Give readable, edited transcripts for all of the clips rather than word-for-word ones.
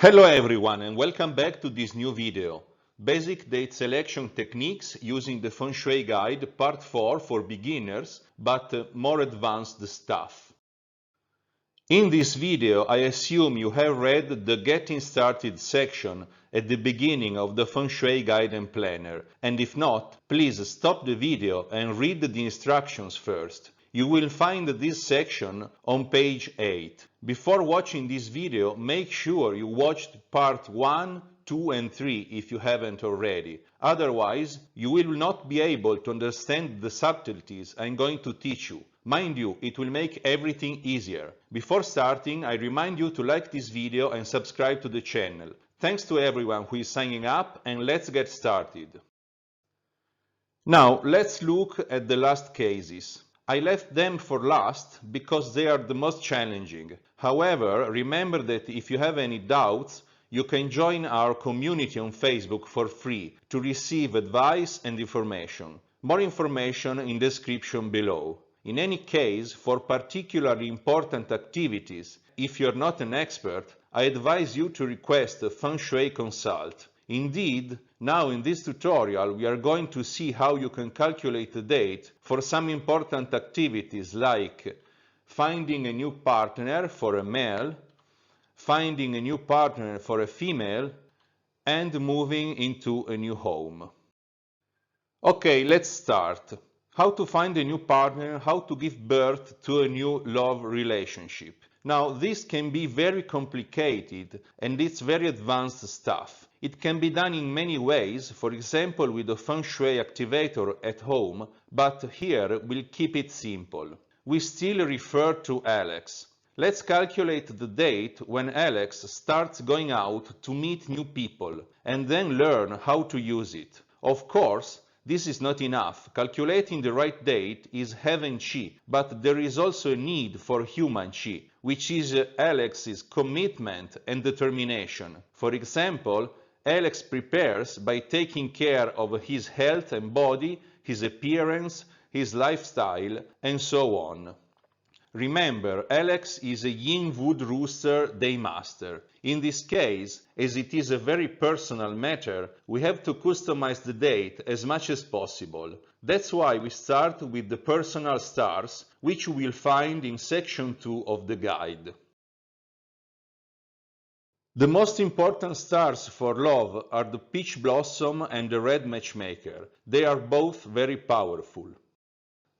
Hello everyone and welcome back to this new video. Basic date selection techniques using the Feng Shui guide part 4 for beginners but more advanced stuff. In this video I assume you have read the Getting Started section at the beginning of the Feng Shui guide and planner, and if not, please stop the video and read the instructions first. You will find this section on page 8. Before watching this video, make sure you watched part 1, 2 and 3 if you haven't already. Otherwise, you will not be able to understand the subtleties I'm going to teach you. Mind you, it will make everything easier. Before starting, I remind you to like this video and subscribe to the channel. Thanks to everyone who is signing up, and let's get started. Now, let's look at the last cases. I left them for last because they are the most challenging. However, remember that if you have any doubts, you can join our community on Facebook for free to receive advice and information. More information in the description below. In any case, for particularly important activities, if you're not an expert, I advise you to request a Feng Shui consult. Indeed, now in this tutorial we are going to see how you can calculate the date for some important activities like finding a new partner for a male, finding a new partner for a female, and moving into a new home. Okay, let's start. How to find a new partner, how to give birth to a new love relationship. Now, this can be very complicated and it's very advanced stuff. It can be done in many ways, for example with a Feng Shui activator at home, but here we'll keep it simple. We still refer to Alex. Let's calculate the date when Alex starts going out to meet new people and then learn how to use it. Of course, this is not enough. Calculating the right date is heaven chi, but there is also a need for human chi, which is Alex's commitment and determination. For example, Alex prepares by taking care of his health and body, his appearance, his lifestyle, and so on. Remember, Alex is a yin wood rooster day master. In this case, as it is a very personal matter, we have to customize the date as much as possible. That's why we start with the personal stars, which you will find in section 2 of the guide. The most important stars for love are the peach blossom and the red matchmaker. They are both very powerful.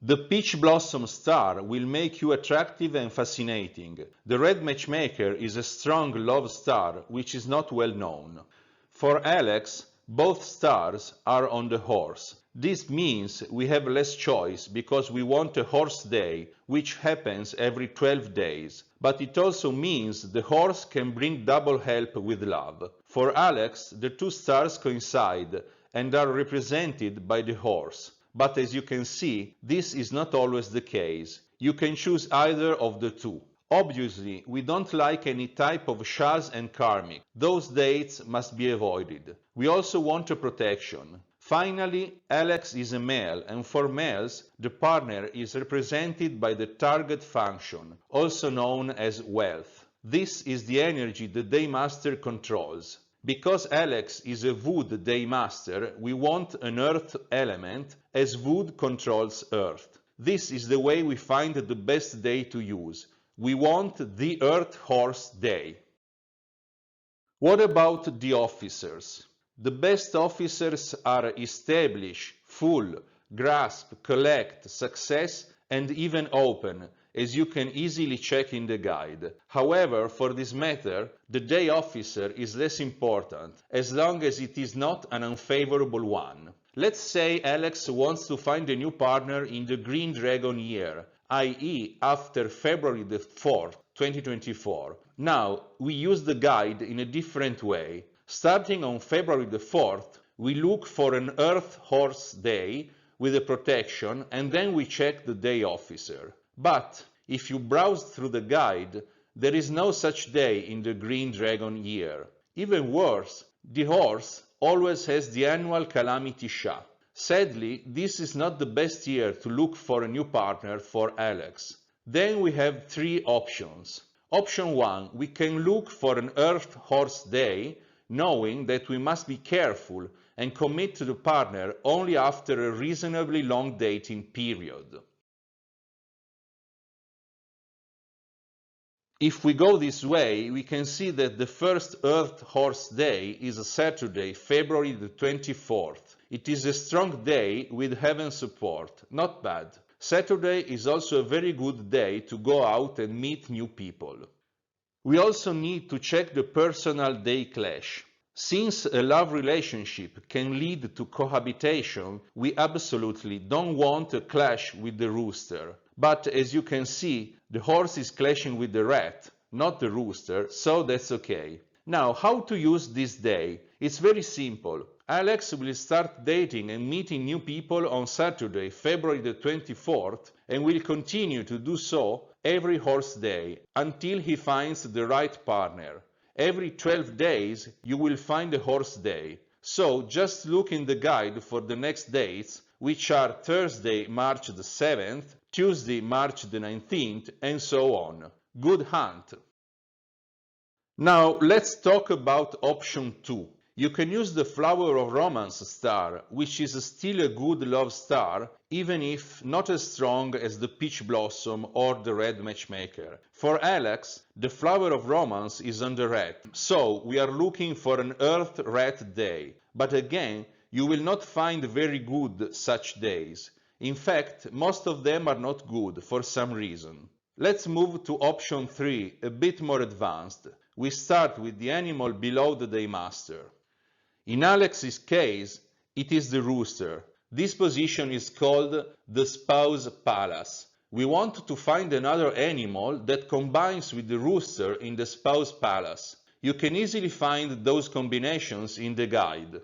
The peach blossom star will make you attractive and fascinating. The red matchmaker is a strong love star which is not well known. For Alex, both stars are on the horse. This means we have less choice because we want a horse day, which happens every 12 days. But it also means the horse can bring double help with love. For Alex, the two stars coincide and are represented by the horse. But as you can see, this is not always the case. You can choose either of the two. Obviously, we don't like any type of Shaz and Karmic. Those dates must be avoided. We also want a protection. Finally, Alex is a male, and for males, the partner is represented by the target function, also known as wealth. This is the energy the Daymaster controls. Because Alex is a wood day master, we want an earth element, as wood controls earth. This is the way we find the best day to use. We want the earth horse day. What about the officers? The best officers are establish, full, grasp, collect, success, and even open, as you can easily check in the guide. However, for this matter, the day officer is less important, as long as it is not an unfavorable one. Let's say Alex wants to find a new partner in the Green Dragon year, i.e. after February the 4th, 2024. Now, we use the guide in a different way. Starting on February the 4th, we look for an Earth Horse Day with a protection, and then we check the day officer. But if you browse through the guide, there is no such day in the Green Dragon year. Even worse, the horse always has the annual calamity Shah. Sadly, this is not the best year to look for a new partner for Alex. Then we have three options. Option 1, we can look for an Earth Horse day, knowing that we must be careful and commit to the partner only after a reasonably long dating period. If we go this way, we can see that the first Earth Horse Day is a Saturday, February the 24th. It is a strong day with heaven support. Not bad. Saturday is also a very good day to go out and meet new people. We also need to check the personal day clash. Since a love relationship can lead to cohabitation, we absolutely don't want a clash with the rooster. But as you can see, the horse is clashing with the rat, not the rooster, so that's okay. Now, how to use this day? It's very simple. Alex will start dating and meeting new people on Saturday, February the 24th, and will continue to do so every horse day until he finds the right partner. Every 12 days you will find a horse day. So just look in the guide for the next dates, which are Thursday, March the 7th, Tuesday, March the 19th, and so on. Good hunt! Now let's talk about option 2. You can use the Flower of Romance star, which is still a good love star, even if not as strong as the Peach Blossom or the Red Matchmaker. For Alex, the Flower of Romance is on the red, so we are looking for an Earth Red day. But again, you will not find very good such days. In fact, most of them are not good for some reason. Let's move to option 3, a bit more advanced. We start with the animal below the Daymaster. In Alex's case, it is the rooster. This position is called the spouse palace. We want to find another animal that combines with the rooster in the spouse palace. You can easily find those combinations in the guide.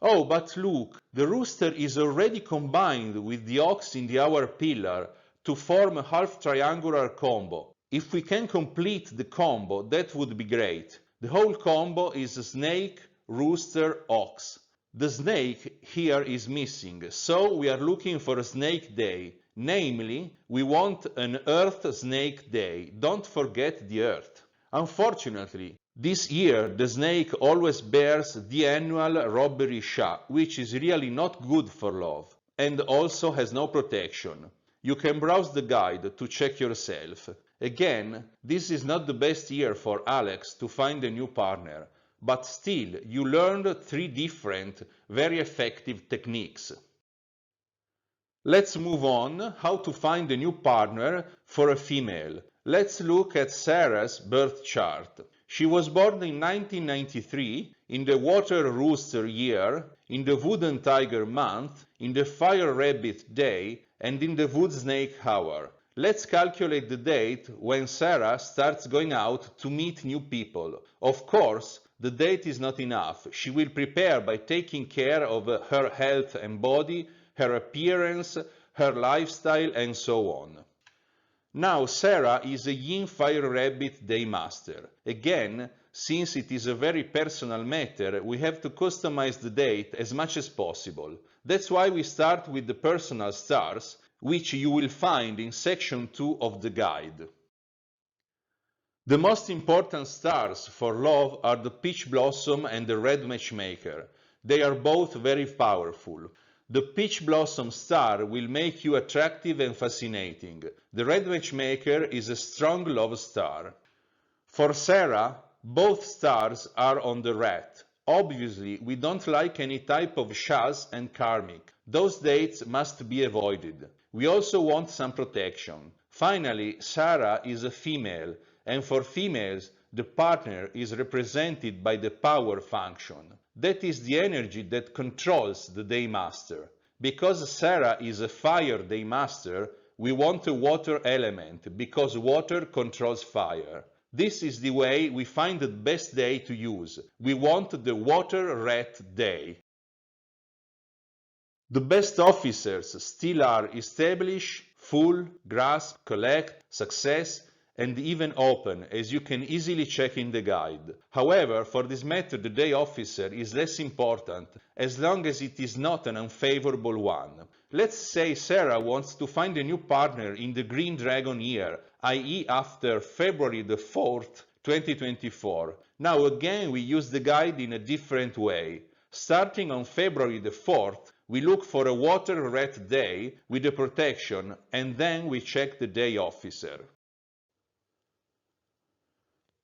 Oh, but look, the rooster is already combined with the ox in the hour pillar to form a half triangular combo. If we can complete the combo, that would be great. The whole combo is snake, rooster, ox. The snake here is missing, so we are looking for a snake day. Namely, we want an Earth Snake Day. Don't forget the Earth. Unfortunately, this year the snake always bears the annual robbery shot, which is really not good for love, and also has no protection. You can browse the guide to check yourself. Again, this is not the best year for Alex to find a new partner, but still you learned 3 different, very effective techniques. Let's move on how to find a new partner for a female. Let's look at Sarah's birth chart. She was born in 1993, in the Water Rooster year, in the Wooden Tiger month, in the Fire Rabbit day, and in the Wood Snake hour. Let's calculate the date when Sarah starts going out to meet new people. Of course, the date is not enough. She will prepare by taking care of her health and body, her appearance, her lifestyle, and so on. Now Sarah is a Yin Fire Rabbit Daymaster. Again, since it is a very personal matter, we have to customize the date as much as possible. That's why we start with the personal stars, which you will find in section 2 of the guide. The most important stars for love are the Peach Blossom and the Red Matchmaker. They are both very powerful. The Peach Blossom star will make you attractive and fascinating. The Red Matchmaker is a strong love star. For Sarah, both stars are on the rat. Obviously, we don't like any type of Shaz and Karmic. Those dates must be avoided. We also want some protection. Finally, Sarah is a female, and for females, the partner is represented by the power function. That is the energy that controls the Daymaster. Because Sarah is a fire Daymaster, we want a water element, because water controls fire. This is the way we find the best day to use. We want the Water Rat Day. The best officers still are establish, full, grasp, collect, success, and even open, as you can easily check in the guide. However, for this matter, the day officer is less important, as long as it is not an unfavorable one. Let's say Sarah wants to find a new partner in the Green Dragon year, i.e. after February the 4th, 2024. Now again, we use the guide in a different way. Starting on February the 4th, we look for a water rat day with a protection, and then we check the day officer.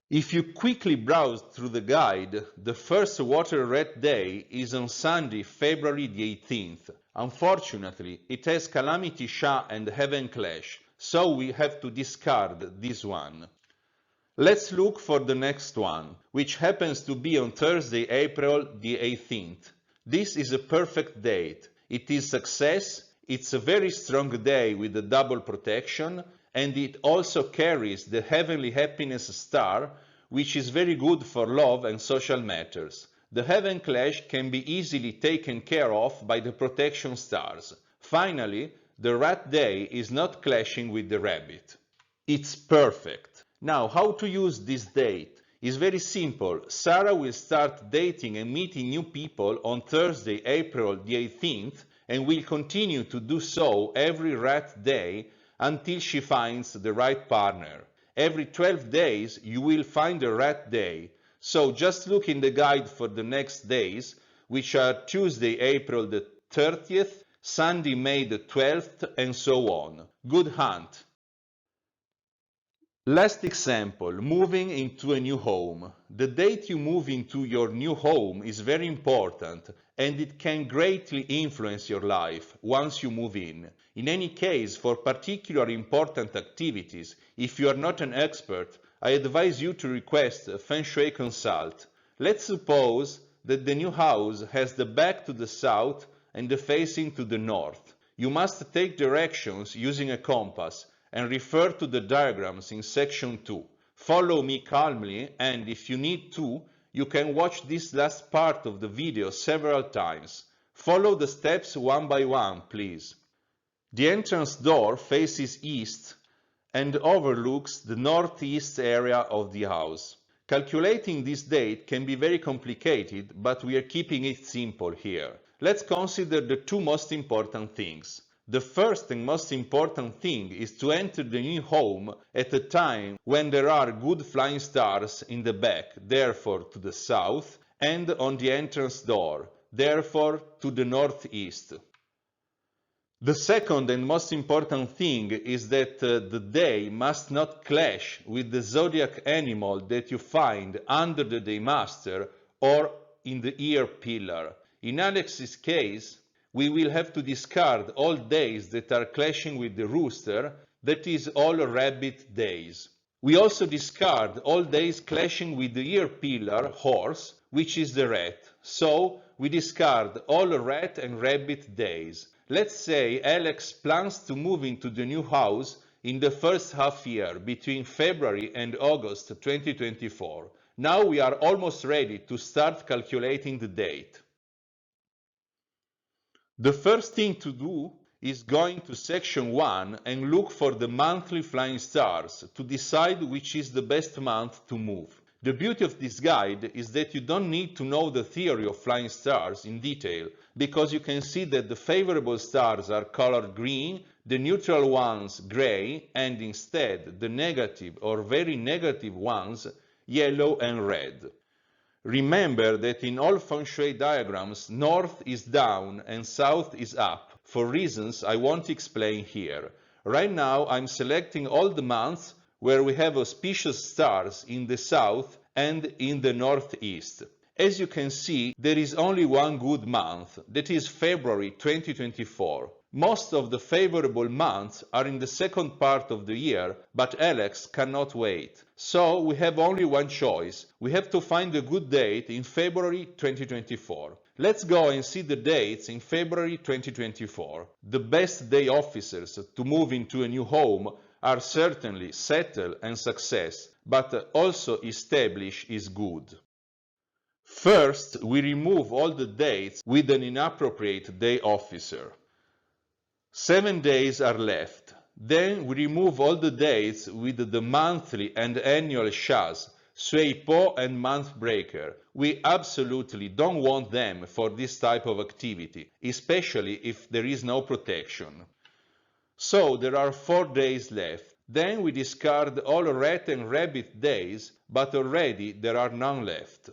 If you quickly browse through the guide, the first water rat day is on Sunday, February the 18th. Unfortunately, it has Calamity Shah and Heaven Clash, so we have to discard this one. Let's look for the next one, which happens to be on Thursday, April the 18th. This is a perfect date. It is success, it's a very strong day with a double protection, and it also carries the Heavenly Happiness star, which is very good for love and social matters. The Heaven Clash can be easily taken care of by the protection stars. Finally, the rat day is not clashing with the rabbit. It's perfect. Now, how to use this date? It's very simple. Sarah will start dating and meeting new people on Thursday, April the 18th, and will continue to do so every rat day until she finds the right partner. Every 12 days you will find a rat day, so just look in the guide for the next days, which are Tuesday, April the 30th, Sunday, May the 12th, and so on. Good hunt! Last example, moving into a new home. The date you move into your new home is very important, and it can greatly influence your life once you move in. In any case, for particularly important activities, if you are not an expert, I advise you to request a Feng Shui consult. Let's suppose that the new house has the back to the south and the facing to the north. You must take directions using a compass and refer to the diagrams in section 2. Follow me calmly, and if you need to, you can watch this last part of the video several times. Follow the steps one by one, please. The entrance door faces east and overlooks the northeast area of the house. Calculating this date can be very complicated, but we are keeping it simple here. Let's consider the two most important things. The first and most important thing is to enter the new home at a time when there are good flying stars in the back, therefore to the south, and on the entrance door, therefore to the northeast. The second and most important thing is that the day must not clash with the zodiac animal that you find under the day master or in the ear pillar. In Alex's case, we will have to discard all days that are clashing with the rooster, that is all rabbit days. We also discard all days clashing with the ear pillar, horse, which is the rat. So we discard all rat and rabbit days. Let's say Alex plans to move into the new house in the first half year between February and August 2024. Now we are almost ready to start calculating the date. The first thing to do is going to section 1 and look for the monthly flying stars to decide which is the best month to move. The beauty of this guide is that you don't need to know the theory of flying stars in detail, because you can see that the favorable stars are colored green, the neutral ones gray, and instead the negative or very negative ones yellow and red. Remember that in all Feng Shui diagrams, north is down and south is up, for reasons I won't explain here. Right now I'm selecting all the months where we have auspicious stars in the south and in the northeast. As you can see, there is only one good month, that is February 2024. Most of the favorable months are in the second part of the year, but Alex cannot wait. So we have only one choice. We have to find a good date in February 2024. Let's go and see the dates in February 2024. The best day officers to move into a new home are certainly settle and success, but also establish is good. First, we remove all the dates with an inappropriate day officer. 7 days are left. Then we remove all the dates with the monthly and annual shas, Sui Po and month breaker. We absolutely don't want them for this type of activity, especially if there is no protection. So there are 4 days left. Then we discard all rat and rabbit days, but already there are none left.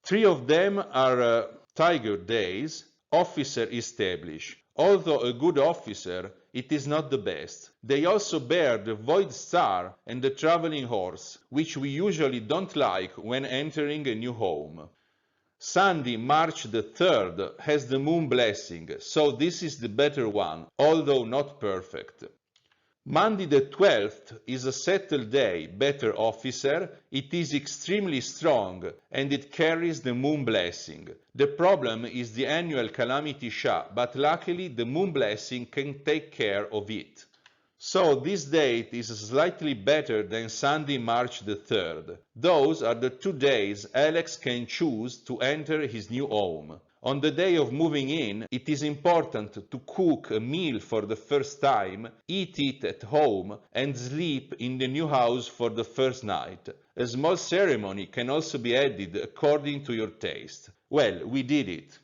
3 of them are tiger days, officer established. Although a good officer, it is not the best. They also bear the void star and the traveling horse, which we usually don't like when entering a new home. Sunday, March the 3rd, has the moon blessing, so this is the better one, although not perfect. Monday the 12th is a settled day, better officer. It is extremely strong and it carries the moon blessing. The problem is the annual calamity Shah, but luckily the moon blessing can take care of it. So this date is slightly better than Sunday, March the 3rd. Those are the 2 days Alex can choose to enter his new home. On the day of moving in, it is important to cook a meal for the first time, eat it at home, and sleep in the new house for the first night. A small ceremony can also be added according to your taste. Well, we did it.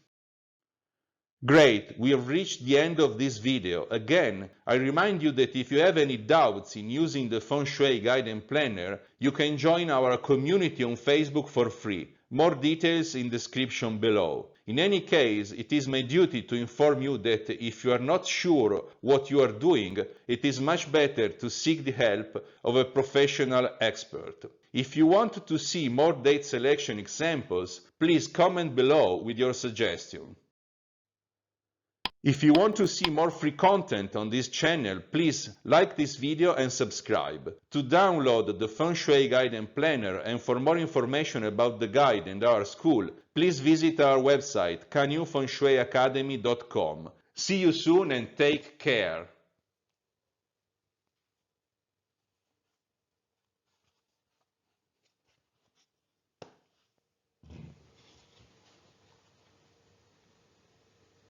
Great, we have reached the end of this video. Again, I remind you that if you have any doubts in using the Feng Shui Guide and Planner, you can join our community on Facebook for free. More details in the description below. In any case, it is my duty to inform you that if you are not sure what you are doing, it is much better to seek the help of a professional expert. If you want to see more date selection examples, please comment below with your suggestion. If you want to see more free content on this channel, please like this video and subscribe. To download the Feng Shui Guide and Planner and for more information about the guide and our school, please visit our website canyoufengshuiacademy.com. See you soon and take care.